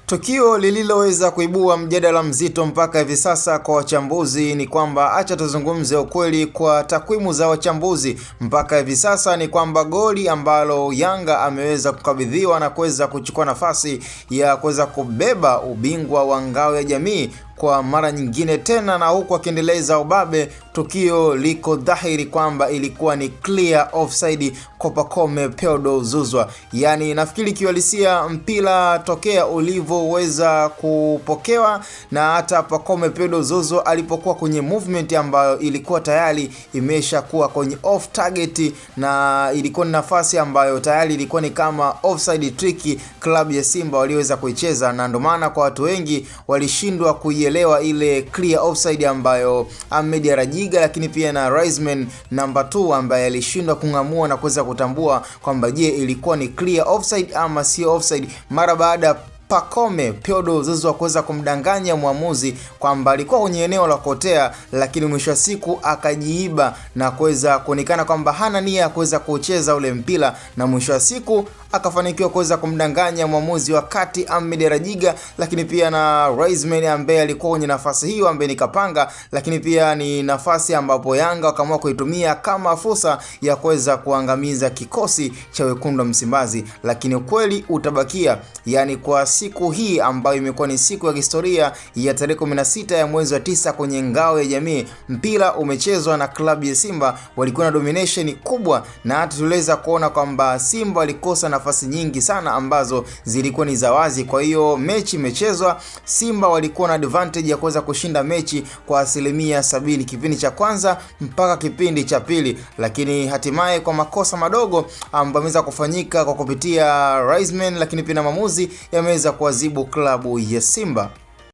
Tukio lililoweza kuibua mjadala mzito mpaka hivi sasa kwa wachambuzi ni kwamba, acha tuzungumze ukweli, kwa takwimu za wachambuzi mpaka hivi sasa ni kwamba goli ambalo Yanga ameweza kukabidhiwa na kuweza kuchukua nafasi ya kuweza kubeba ubingwa wa ngao ya jamii kwa mara nyingine tena, na huku akiendeleza ubabe, tukio liko dhahiri kwamba ilikuwa ni clear offside kwa Pacome Pedro Zouzoua. Yani nafikiri kiuhalisia mpira tokea ulivyoweza kupokewa na hata Pacome Pedro Zouzoua alipokuwa kwenye movement ambayo ilikuwa tayari imesha kuwa kwenye off target, na ilikuwa ni nafasi ambayo tayari ilikuwa ni kama offside trick klabu ya Simba waliweza kuicheza, na ndio maana kwa watu wengi walishindwa kuielewa ile clear offside ambayo Ahmed Rajiga lakini pia na Raisman number 2 ambaye alishindwa kungamua na kuweza kutambua kwamba je, ilikuwa ni clear offside ama sio offside, mara baada Pacome Pedro Zouzoua kuweza kumdanganya muamuzi kwamba alikuwa kwenye eneo la kotea, lakini mwisho wa siku akajiiba na kuweza kuonekana kwamba hana nia ya kuweza kucheza ule mpira, na mwisho wa siku akafanikiwa kuweza kumdanganya muamuzi wakati Ahmed Rajiga lakini pia na Raisman ambaye alikuwa kwenye nafasi hiyo ambaye nikapanga, lakini pia ni nafasi ambapo Yanga wakaamua kuitumia kama fursa ya kuweza kuangamiza kikosi cha wekundu wa Msimbazi. Lakini ukweli utabakia, yani kwa siku hii ambayo imekuwa ni siku ya historia ya tarehe 16 ya mwezi wa 9 kwenye ngao ya jamii, mpira umechezwa na klabu ya Simba walikuwa na domination kubwa, na hata tuliweza kuona kwamba Simba walikosa nafasi nyingi sana ambazo zilikuwa ni za wazi. Kwa hiyo mechi imechezwa, Simba walikuwa na advantage ya kuweza kushinda mechi kwa 70% kipindi cha kwanza mpaka kipindi cha pili, lakini hatimaye kwa makosa madogo ambayo yameweza kufanyika kwa kupitia Raisman lakini pia na maamuzi yameweza kuadhibu klabu ya Simba.